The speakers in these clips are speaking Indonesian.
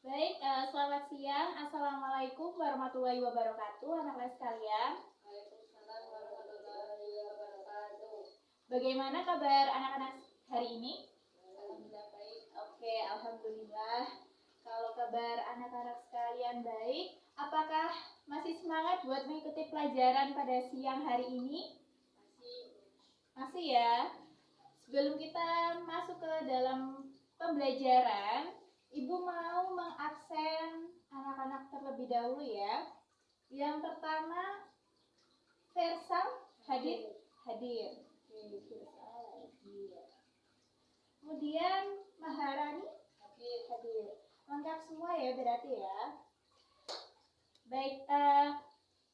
Baik, selamat siang. Assalamualaikum warahmatullahi wabarakatuh, anak-anak sekalian. Waalaikumsalam warahmatullahi wabarakatuh. Bagaimana kabar anak-anak hari ini? Alhamdulillah baik. Oke, alhamdulillah. Kalau kabar anak-anak sekalian baik, apakah masih semangat buat mengikuti pelajaran pada siang hari ini? Masih ya? Sebelum kita masuk ke dalam pembelajaran, Ibu mau mengabsen anak-anak terlebih dahulu ya. Yang pertama, Versal hadir. Kemudian Maharani hadir. Lengkap semua ya berarti ya. Baik,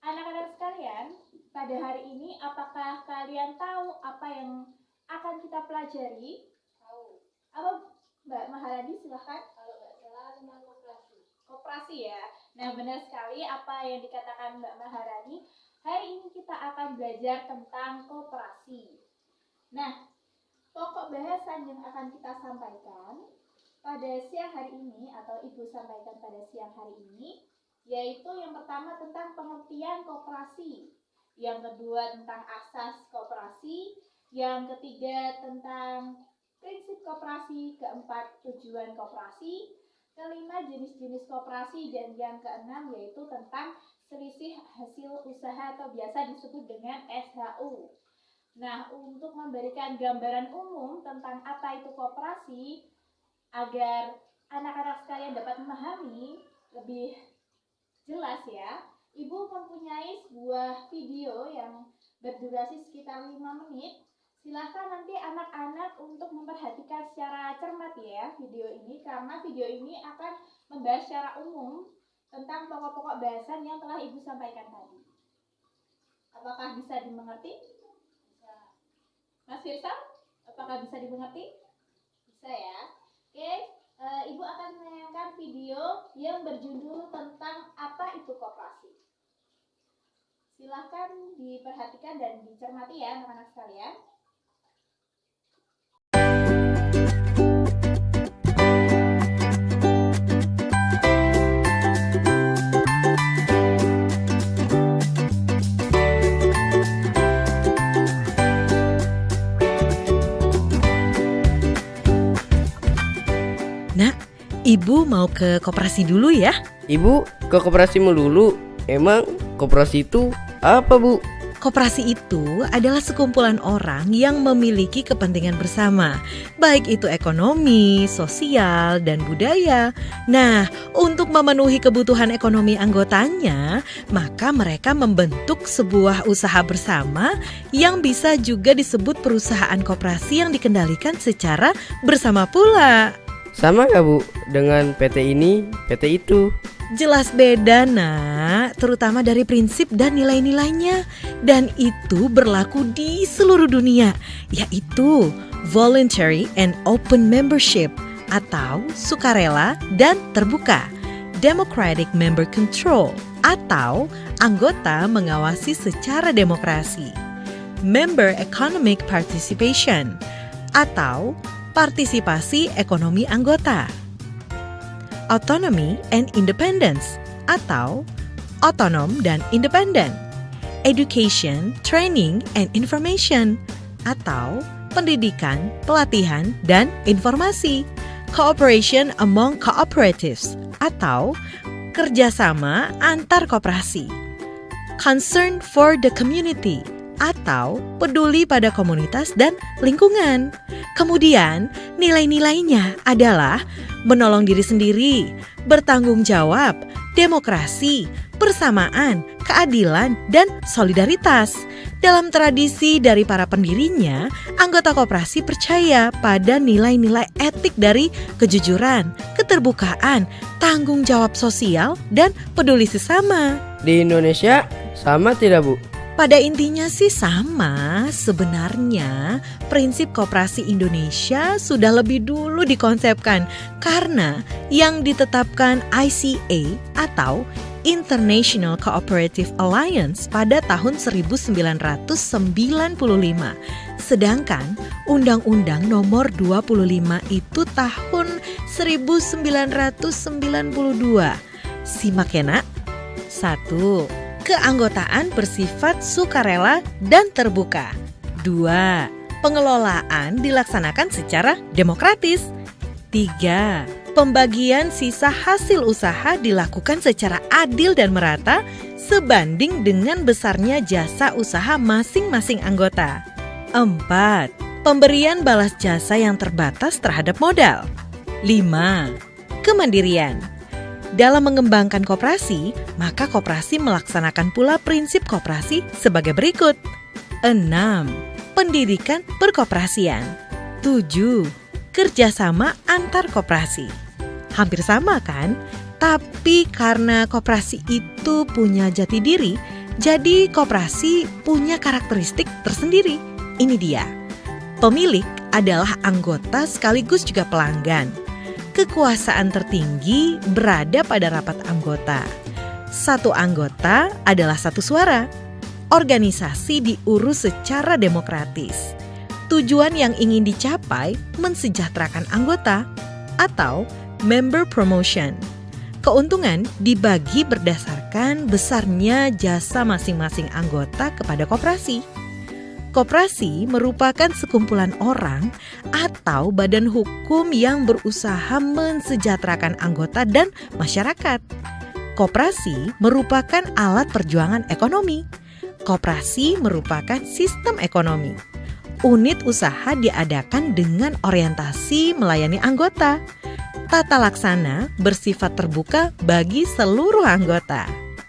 anak-anak sekalian, pada hari ini apakah kalian tahu apa yang akan kita pelajari? Tahu. Apa Mbak Maharani, silahkan. Kalau nggak salah tentang koperasi. Koperasi ya. Nah, benar sekali apa yang dikatakan Mbak Maharani. Hari ini kita akan belajar tentang koperasi. Nah, pokok bahasan yang akan kita sampaikan pada siang hari ini atau Ibu sampaikan pada siang hari ini, yaitu yang pertama tentang pengertian koperasi, yang kedua tentang asas koperasi, yang ketiga tentang prinsip koperasi, keempat tujuan koperasi, kelima jenis-jenis koperasi, dan yang keenam yaitu tentang selisih hasil usaha atau biasa disebut dengan SHU. Nah, untuk memberikan gambaran umum tentang apa itu koperasi agar anak-anak sekalian dapat memahami lebih jelas ya, Ibu mempunyai sebuah video yang berdurasi sekitar 5 menit. Silahkan nanti anak-anak untuk memperhatikan secara cermat ya video ini, karena video ini akan membahas secara umum tentang pokok-pokok bahasan yang telah Ibu sampaikan tadi. Apakah bisa dimengerti? Bisa. Mas Firsa, apakah bisa dimengerti? Bisa ya. Oke, Ibu akan menayangkan video yang berjudul tentang apa itu koperasi. Silahkan diperhatikan dan dicermati ya anak-anak sekalian. Nak, Ibu mau ke koperasi dulu ya? Ibu ke koperasi melulu. Emang koperasi itu apa, Bu? Koperasi itu adalah sekumpulan orang yang memiliki kepentingan bersama, baik itu ekonomi, sosial, dan budaya. Nah, untuk memenuhi kebutuhan ekonomi anggotanya, maka mereka membentuk sebuah usaha bersama yang bisa juga disebut perusahaan koperasi yang dikendalikan secara bersama pula. Sama gak, Bu, dengan PT ini, PT itu? Jelas beda, Nak, terutama dari prinsip dan nilai-nilainya. Dan itu berlaku di seluruh dunia, yaitu voluntary and open membership atau sukarela dan terbuka, democratic member control atau anggota mengawasi secara demokrasi, member economic participation atau partisipasi ekonomi anggota, autonomy and independence atau otonom dan independen, education, training and information atau pendidikan, pelatihan dan informasi, cooperation among cooperatives atau kerjasama antar koperasi, concern for the community atau peduli pada komunitas dan lingkungan. Kemudian nilai-nilainya adalah menolong diri sendiri, bertanggung jawab, demokrasi, persamaan, keadilan, dan solidaritas. Dalam tradisi dari para pendirinya, anggota koperasi percaya pada nilai-nilai etik dari kejujuran, keterbukaan, tanggung jawab sosial, dan peduli sesama. Di Indonesia sama tidak, Bu? Pada intinya sih sama. Sebenarnya prinsip koperasi Indonesia sudah lebih dulu dikonsepkan karena yang ditetapkan ICA atau International Cooperative Alliance pada tahun 1995. Sedangkan Undang-Undang Nomor 25 itu tahun 1992. Simak ya nak. 1. Keanggotaan bersifat sukarela dan terbuka. 2. Pengelolaan dilaksanakan secara demokratis. 3. Pembagian sisa hasil usaha dilakukan secara adil dan merata sebanding dengan besarnya jasa usaha masing-masing anggota. 4. Pemberian balas jasa yang terbatas terhadap modal. 5. Kemandirian. Dalam mengembangkan koperasi, maka koperasi melaksanakan pula prinsip koperasi sebagai berikut. 6. Pendidikan perkoperasian. 7. Kerjasama antar koperasi. Hampir sama kan? Tapi karena koperasi itu punya jati diri, jadi koperasi punya karakteristik tersendiri. Ini dia. Pemilik adalah anggota sekaligus juga pelanggan. Kekuasaan tertinggi berada pada rapat anggota. Satu anggota adalah satu suara. Organisasi diurus secara demokratis. Tujuan yang ingin dicapai mensejahterakan anggota atau member promotion. Keuntungan dibagi berdasarkan besarnya jasa masing-masing anggota kepada koperasi. Koperasi merupakan sekumpulan orang atau badan hukum yang berusaha mensejahterakan anggota dan masyarakat. Koperasi merupakan alat perjuangan ekonomi. Koperasi merupakan sistem ekonomi. Unit usaha diadakan dengan orientasi melayani anggota. Tata laksana bersifat terbuka bagi seluruh anggota.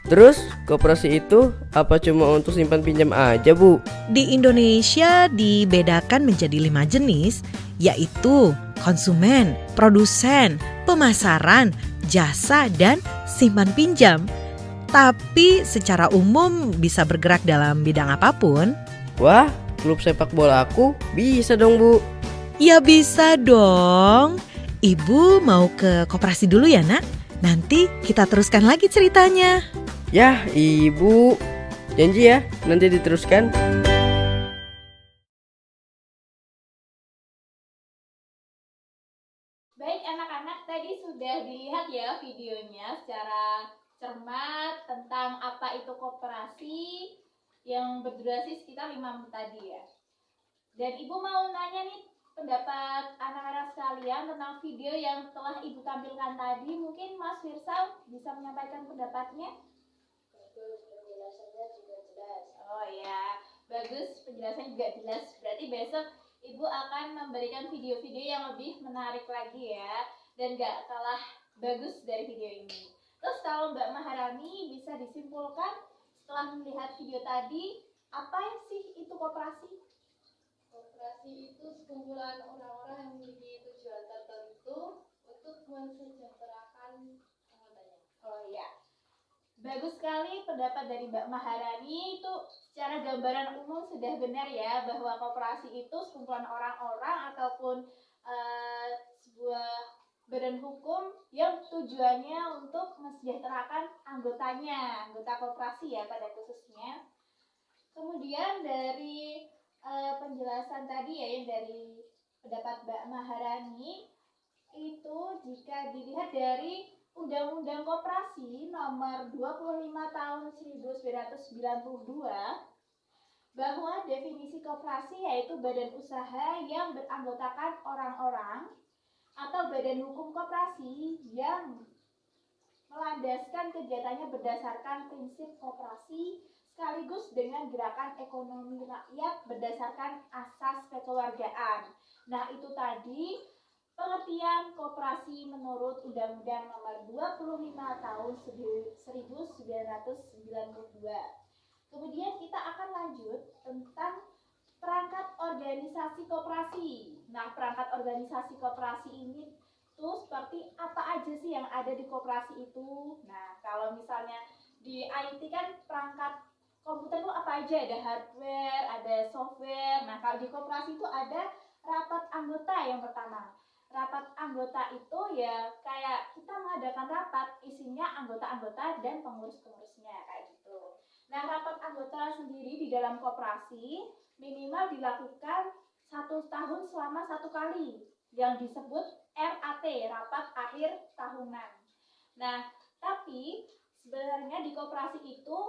Terus, koperasi itu apa cuma untuk simpan pinjam aja, Bu? Di Indonesia dibedakan menjadi 5 jenis, yaitu konsumen, produsen, pemasaran, jasa, dan simpan pinjam. Tapi secara umum bisa bergerak dalam bidang apapun. Wah, klub sepak bola aku bisa dong, Bu. Ya bisa dong. Ibu mau ke koperasi dulu ya nak? Nanti kita teruskan lagi ceritanya. Yah, Ibu. Janji ya, nanti diteruskan. Baik anak-anak, tadi sudah dilihat ya videonya secara cermat tentang apa itu koperasi yang berdurasi sekitar 5 menit tadi ya. Dan Ibu mau nanya nih pendapat anak-anak sekalian tentang video yang telah Ibu tampilkan tadi. Mungkin Mas Firsal bisa menyampaikan pendapatnya? Bagus, penjelasannya juga jelas. Oh ya, bagus, penjelasannya juga jelas. Berarti besok Ibu akan memberikan video-video yang lebih menarik lagi ya, dan gak kalah bagus dari video ini. Terus kalau Mbak Maharani bisa disimpulkan setelah melihat video tadi, apa sih itu koperasi? Koperasi itu sekumpulan orang-orang yang memiliki tujuan tertentu untuk mensejahterakan anggotanya. Oh iya, bagus sekali pendapat dari Mbak Maharani. Itu secara gambaran umum sudah benar ya, bahwa koperasi itu sekumpulan orang-orang ataupun sebuah badan hukum yang tujuannya untuk mensejahterakan anggotanya, anggota koperasi ya pada khususnya. Kemudian dari penjelasan tadi ya yang dari pendapat Mbak Maharani, itu jika dilihat dari Undang-Undang Koperasi Nomor 25 Tahun 1992, bahwa definisi koperasi yaitu badan usaha yang beranggotakan orang-orang atau badan hukum koperasi yang melandaskan kegiatannya berdasarkan prinsip koperasi sekaligus dengan gerakan ekonomi rakyat berdasarkan asas kekeluargaan. Nah, itu tadi pengertian koperasi menurut Undang-Undang Nomor 25 Tahun 1992. Kemudian kita akan lanjut tentang perangkat organisasi koperasi. Nah, perangkat organisasi koperasi ini tuh seperti apa aja sih yang ada di koperasi itu? Nah, kalau misalnya di IT kan perangkat komputer itu apa aja? Ada hardware, ada software. Nah, kalau di koperasi itu ada rapat anggota yang pertama. Rapat anggota itu ya kayak kita mengadakan rapat, isinya anggota-anggota dan pengurus-pengurusnya kayak gitu. Nah, rapat anggota sendiri di dalam koperasi minimal dilakukan 1 tahun selama 1 kali yang disebut RAT, rapat akhir tahunan. Nah, tapi sebenarnya di koperasi itu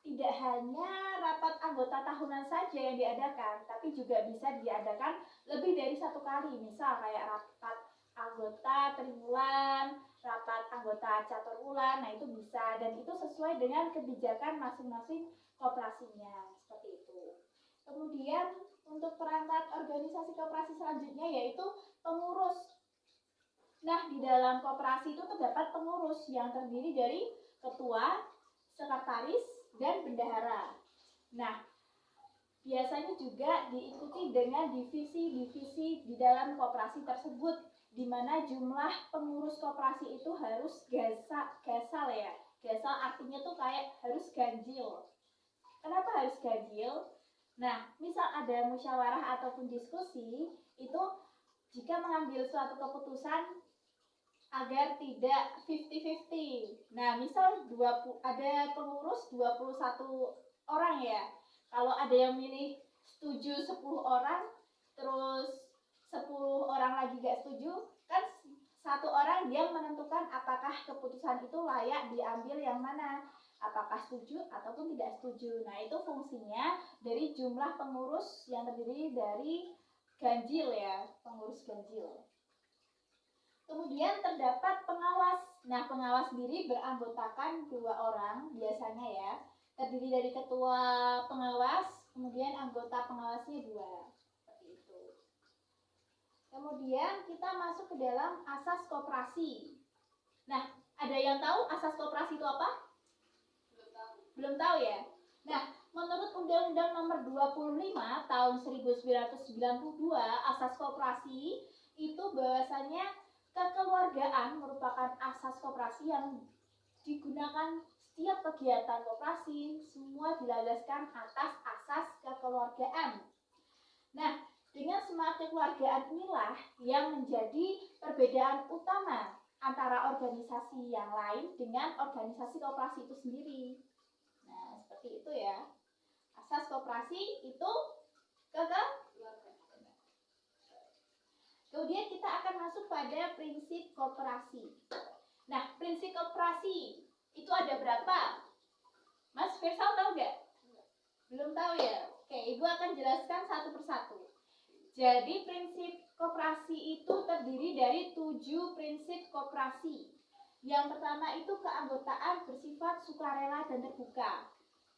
tidak hanya rapat anggota tahunan saja yang diadakan, tapi juga bisa diadakan lebih dari satu kali. Misal kayak rapat anggota triwulan, rapat anggota caturwulan, nah itu bisa, dan itu sesuai dengan kebijakan masing-masing koperasinya, seperti itu. Kemudian untuk perangkat organisasi koperasi selanjutnya yaitu pengurus. Nah, di dalam koperasi itu terdapat pengurus yang terdiri dari ketua, sekretaris, dan bendahara. Nah, biasanya juga diikuti dengan divisi-divisi di dalam koperasi tersebut, di mana jumlah pengurus koperasi itu harus gasal ya. Gasal artinya tuh kayak harus ganjil. Kenapa harus ganjil? Nah, misal ada musyawarah ataupun diskusi, itu jika mengambil suatu keputusan agar tidak 50-50. Nah, misal ada pengurus 21 orang ya. Kalau ada yang milih setuju 10 orang, terus 10 orang lagi gak setuju, kan satu orang yang menentukan apakah keputusan itu layak diambil yang mana, apakah setuju ataupun tidak setuju. Nah, itu fungsinya dari jumlah pengurus yang terdiri dari ganjil ya, pengurus ganjil. Kemudian terdapat pengawas. Nah, pengawas sendiri beranggotakan 2 orang biasanya ya. Terdiri dari ketua pengawas, kemudian anggota pengawasnya 2. Seperti itu. Kemudian kita masuk ke dalam asas koperasi. Nah, ada yang tahu asas koperasi itu apa? Belum tahu ya? Nah, menurut Undang-Undang Nomor 25 Tahun 1992, asas koperasi itu bahwasanya kekeluargaan merupakan asas koperasi yang digunakan setiap kegiatan koperasi, semua dilandaskan atas asas kekeluargaan. Nah, dengan semangat kekeluargaan inilah yang menjadi perbedaan utama antara organisasi yang lain dengan organisasi koperasi itu sendiri. Nah, seperti itu ya. Asas koperasi itu Kemudian kita akan masuk pada prinsip koperasi. Nah, prinsip koperasi itu ada berapa? Mas Firsal tahu nggak? Belum tahu ya? Oke, Ibu akan jelaskan satu persatu. Jadi prinsip koperasi itu terdiri dari 7 prinsip koperasi. Yang pertama itu keanggotaan bersifat sukarela dan terbuka.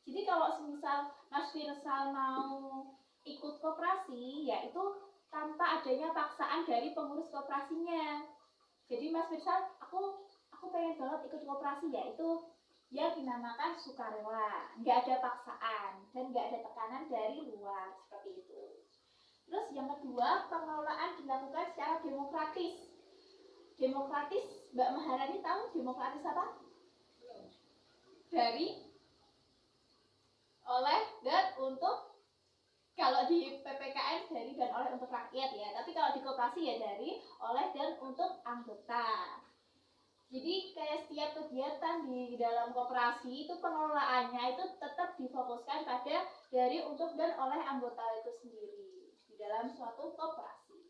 Jadi kalau semisal Mas Firsal mau ikut koperasi, yaitu tanpa adanya paksaan dari pengurus koperasinya. Jadi Mas Firsal, aku pengen banget ikut koperasi, yaitu yang dinamakan sukarela, nggak ada paksaan dan nggak ada tekanan dari luar, seperti itu. Terus yang kedua, pengelolaan dilakukan secara demokratis. Demokratis, Mbak Maharani tahu demokratis apa? Dari, oleh, dan untuk. Kalau di PPKN dari dan oleh untuk rakyat ya, tapi kalau di koperasi ya dari, oleh, dan untuk anggota. Jadi kayak setiap kegiatan di dalam koperasi itu pengelolaannya itu tetap difokuskan pada dari, untuk, dan oleh anggota itu sendiri di dalam suatu koperasi.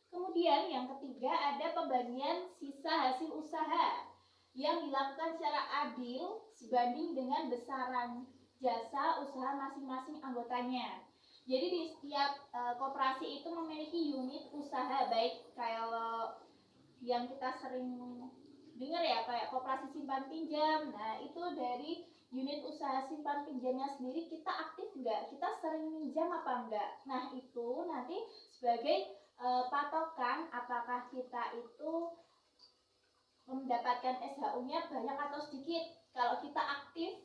Kemudian yang ketiga ada pembagian sisa hasil usaha yang dilakukan secara adil sebanding dengan besaran jasa usaha masing-masing anggotanya. Jadi di setiap koperasi itu memiliki unit usaha, baik kalau yang kita sering dengar ya kayak koperasi simpan pinjam. Nah, itu dari unit usaha simpan pinjamnya sendiri kita aktif enggak, kita sering minjam apa enggak. Nah, itu nanti sebagai patokan apakah kita itu mendapatkan SHU-nya banyak atau sedikit. Kalau kita aktif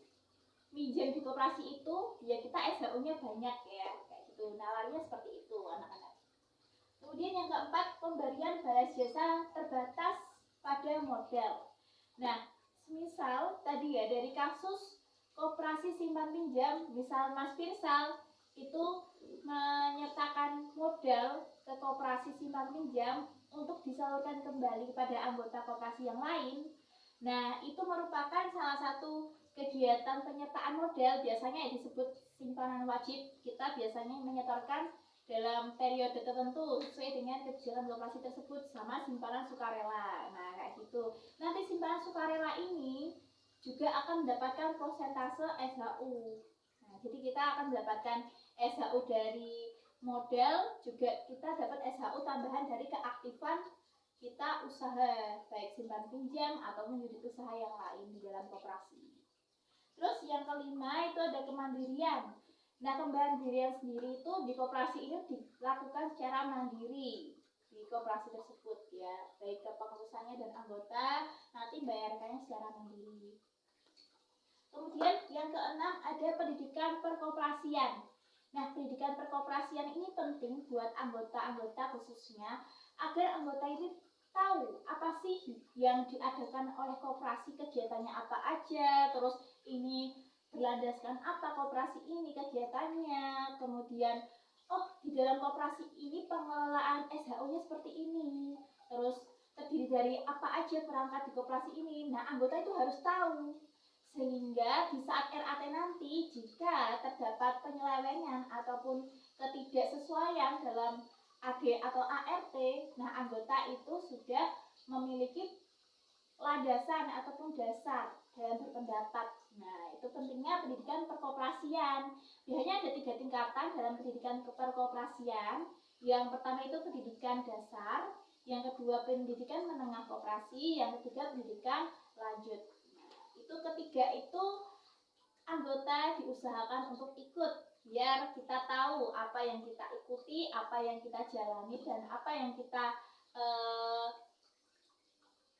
minjam di koperasi itu, ya kita SHU-nya banyak ya, kayak gitu. Nalarnya seperti itu anak-anak. Kemudian yang keempat, pemberian balas jasa terbatas pada modal. Nah, semisal tadi ya dari kasus koperasi simpan pinjam, misal Mas Firsal itu menyertakan modal ke koperasi simpan pinjam untuk disalurkan kembali kepada anggota koperasi yang lain. Nah, itu merupakan salah satu kegiatan penyertaan modal, biasanya disebut simpanan wajib. Kita biasanya menyetorkan dalam periode tertentu sesuai dengan kebijakan koperasi tersebut, sama simpanan sukarela. Nah, kayak gitu. Nanti simpanan sukarela ini juga akan mendapatkan persentase SHU. Nah, jadi kita akan mendapatkan SHU dari modal, juga kita dapat SHU tambahan dari keaktifan kita usaha, baik simpan pinjam ataupun unit usaha yang lain di dalam koperasi. Terus yang kelima itu ada kemandirian. Nah, kemandirian sendiri itu di koperasi ini dilakukan secara mandiri di koperasi tersebut ya, baik kepengurusanya dan anggota nanti bayarkannya secara mandiri. Kemudian yang keenam ada pendidikan perkoperasian. Nah, pendidikan perkoperasian ini penting buat anggota-anggota khususnya agar anggota ini tahu apa sih yang diadakan oleh koperasi, kegiatannya apa aja, terus ini berlandaskan apa koperasi ini kegiatannya, kemudian di dalam koperasi ini pengelolaan SHU-nya seperti ini, terus terdiri dari apa aja perangkat di koperasi ini. Nah, anggota itu harus tahu, sehingga di saat RAT nanti jika terdapat penyelewengan ataupun ketidaksesuaian dalam AG atau ART, nah anggota itu sudah memiliki landasan ataupun dasar dalam berpendapat. Nah, itu pentingnya pendidikan perkoperasian. Biasanya ada 3 tingkatan dalam pendidikan perkoperasian. Yang pertama itu pendidikan dasar, yang kedua pendidikan menengah koperasi, yang ketiga pendidikan lanjut. Nah, itu ketiga itu anggota diusahakan untuk ikut, biar kita tahu apa yang kita ikuti, apa yang kita jalani, dan apa yang kita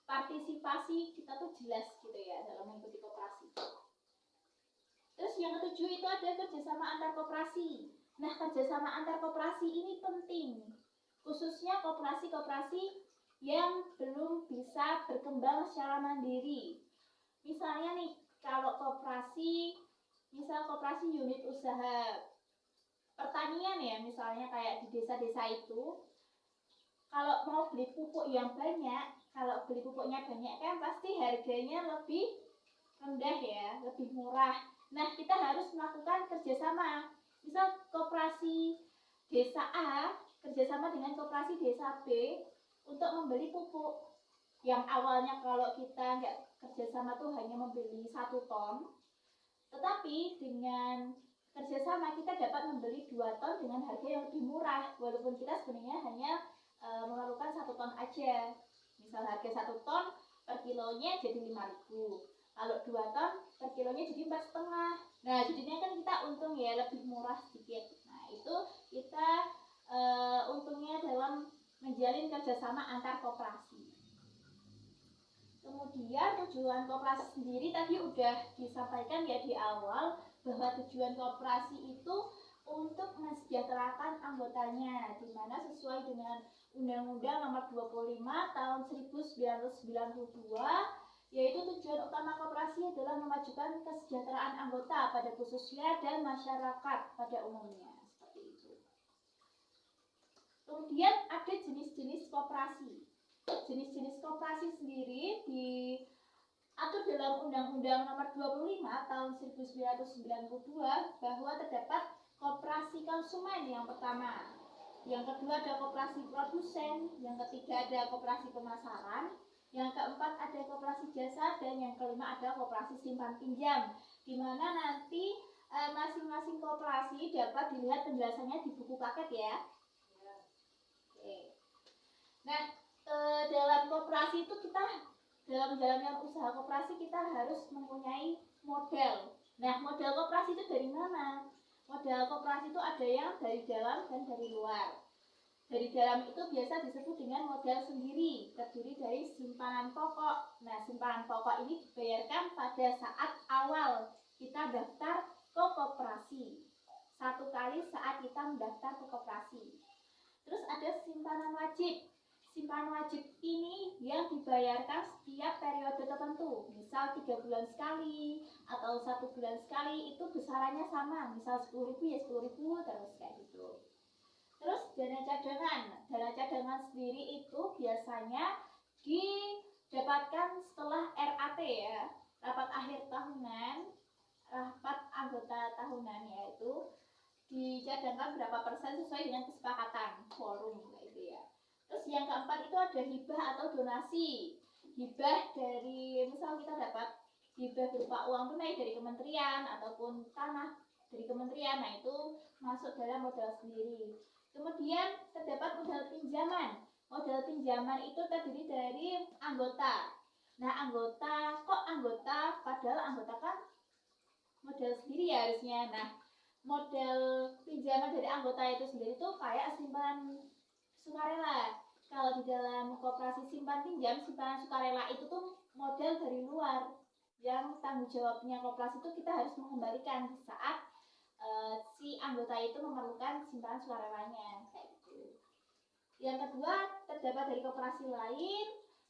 partisipasi kita tuh jelas gitu ya dalam mengikuti koperasi. Terus yang ketujuh itu ada kerjasama antar koperasi. Nah, kerjasama antar koperasi ini penting, khususnya koperasi-koperasi yang belum bisa berkembang secara mandiri. Misalnya nih, kalau koperasi, misal koperasi unit usaha pertanian ya, misalnya kayak di desa-desa itu, kalau mau beli pupuk yang banyak, kalau beli pupuknya banyak kan pasti harganya lebih rendah ya, lebih murah. Nah, kita harus melakukan kerjasama. Misal koperasi desa A kerjasama dengan koperasi desa B untuk membeli pupuk. Yang awalnya kalau kita nggak kerjasama tuh hanya membeli 1 ton, tetapi dengan kerjasama kita dapat membeli 2 ton dengan harga yang lebih murah, walaupun kita sebenarnya hanya memerlukan 1 ton aja. Misal harga 1 ton per kilonya jadi 5.000, kalau 2 ton per kilonya jadi 4,5. Nah, jadinya kan kita untung ya, lebih murah sedikit. Nah, itu kita untungnya dalam menjalin kerjasama antar koperasi. Kemudian tujuan koperasi sendiri tadi udah disampaikan ya di awal, bahwa tujuan koperasi itu untuk mensejahterakan anggotanya, di mana sesuai dengan Undang-Undang Nomor 25 Tahun 1992, yaitu tujuan utama koperasi adalah memajukan kesejahteraan anggota pada khususnya dan masyarakat pada umumnya, seperti itu. Kemudian ada jenis-jenis koperasi. Jenis-jenis koperasi sendiri diatur dalam Undang-Undang Nomor 25 Tahun 1992 bahwa terdapat koperasi konsumen yang pertama, yang kedua ada koperasi produsen, yang ketiga ada koperasi pemasaran, yang keempat ada koperasi jasa, dan yang kelima ada koperasi simpan pinjam, di mana nanti masing-masing koperasi dapat dilihat penjelasannya di buku paket ya. Oke. Nah, dalam koperasi itu kita, dalam menjalankan usaha koperasi kita harus mempunyai modal. Nah, modal koperasi itu dari mana? Modal koperasi itu ada yang dari dalam dan dari luar. Dari dalam itu biasa disebut dengan modal sendiri, terdiri dari simpanan pokok. Nah, simpanan pokok ini dibayarkan pada saat awal kita daftar ke koperasi, 1 kali saat kita mendaftar ke koperasi. Terus ada simpanan wajib. Simpanan wajib ini yang dibayarkan setiap periode tertentu, misal 3 bulan sekali atau 1 bulan sekali, itu besarannya sama, misal 10.000 ya 10.000, terus kayak gitu. Terus dana cadangan. Dana cadangan sendiri itu biasanya didapatkan setelah RAT ya, rapat akhir tahunan, rapat anggota tahunan, yaitu dicadangkan berapa persen sesuai dengan kesepakatan forum gitu ya. Terus yang keempat itu ada hibah atau donasi. Hibah dari misal kita dapat hibah berupa uang tunai dari kementerian ataupun tanah dari kementerian, nah itu masuk dalam modal sendiri. Kemudian terdapat modal pinjaman. Modal pinjaman itu terdiri dari anggota. Nah, kok anggota? Padahal anggota kan modal sendiri ya harusnya. Nah, modal pinjaman dari anggota itu sendiri tuh kayak simpanan sukarela. Kalau di dalam koperasi simpan pinjam, simpanan sukarela itu tuh modal dari luar yang tanggung jawabnya koperasi itu kita harus mengembalikan saat si anggota itu memerlukan simpanan sukarelanya kayak gitu. Yang kedua terdapat dari koperasi lain,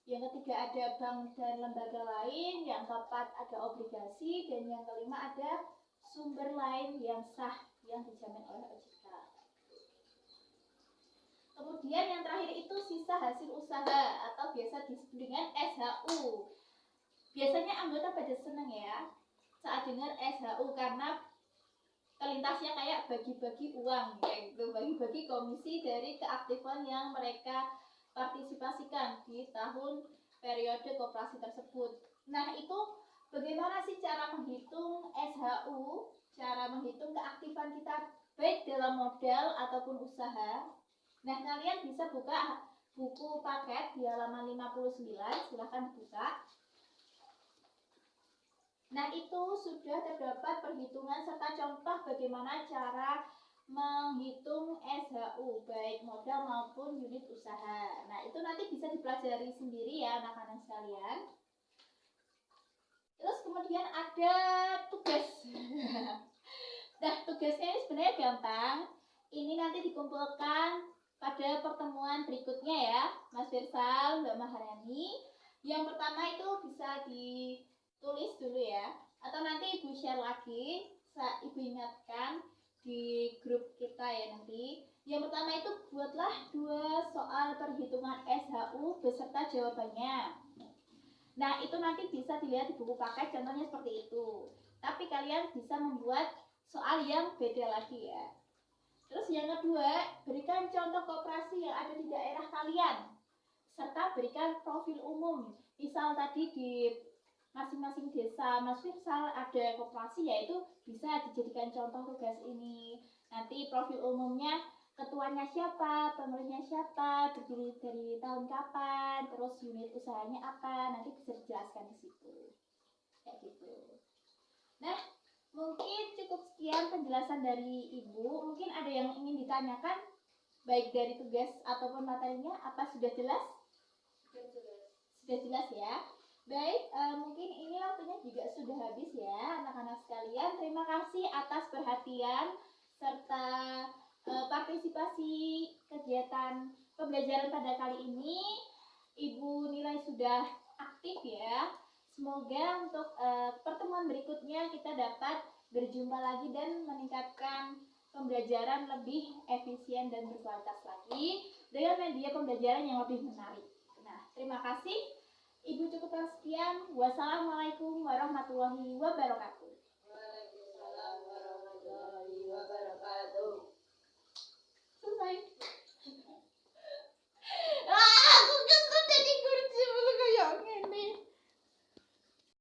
yang ketiga ada bank dan lembaga lain, yang keempat ada obligasi, dan yang kelima ada sumber lain yang sah yang dijamin oleh OJK. Kemudian yang terakhir itu sisa hasil usaha atau biasa disebut dengan SHU. Biasanya anggota pada seneng ya saat dengar SHU karena kelintasnya kayak bagi-bagi uang kayak gitu, bagi-bagi komisi dari keaktifan yang mereka partisipasikan di tahun periode koperasi tersebut. Nah, itu bagaimana sih cara menghitung SHU, cara menghitung keaktifan kita baik dalam modal ataupun usaha? Nah, kalian bisa buka buku paket di halaman 59, silahkan dibuka. Nah, itu sudah terdapat perhitungan serta contoh bagaimana cara menghitung SHU baik modal maupun unit usaha. Nah, itu nanti bisa dipelajari sendiri ya anak-anak sekalian. Terus kemudian ada tugas. Nah, tugasnya ini sebenarnya gampang. Ini nanti dikumpulkan pada pertemuan berikutnya ya, Mas Firsal, Mbak Maharani. Yang pertama itu bisa ditulis dulu ya, atau nanti Ibu share lagi, Ibu ingatkan di grup kita ya nanti. Yang pertama itu buatlah 2 soal perhitungan SHU beserta jawabannya. Nah, itu nanti bisa dilihat di buku paket, contohnya seperti itu. Tapi kalian bisa membuat soal yang beda lagi ya. Terus yang kedua, berikan contoh koperasi yang ada di daerah kalian, serta berikan profil umum. Misal tadi di masing-masing desa Mas Firsal ada koperasi, yaitu bisa dijadikan contoh tugas ini. Nanti profil umumnya, ketuanya siapa, pengurusnya siapa, berdiri dari tahun kapan, terus unit usahanya apa, nanti bisa dijelaskan di situ. Kayak gitu. Nah, mungkin cukup sekian penjelasan dari Ibu. Mungkin ada yang ingin ditanyakan, baik dari tugas ataupun materinya. Apa sudah jelas? Sudah jelas ya. Baik, mungkin ini waktunya juga sudah habis ya anak-anak sekalian. Terima kasih atas perhatian serta partisipasi kegiatan pembelajaran pada kali ini. Ibu nilai sudah aktif ya. Semoga untuk pertemuan berikutnya kita dapat berjumpa lagi dan meningkatkan pembelajaran lebih efisien dan berkualitas lagi dengan media pembelajaran yang lebih menarik. Nah, terima kasih. Ibu cukupkan sekian. Wassalamualaikum warahmatullahi wabarakatuh.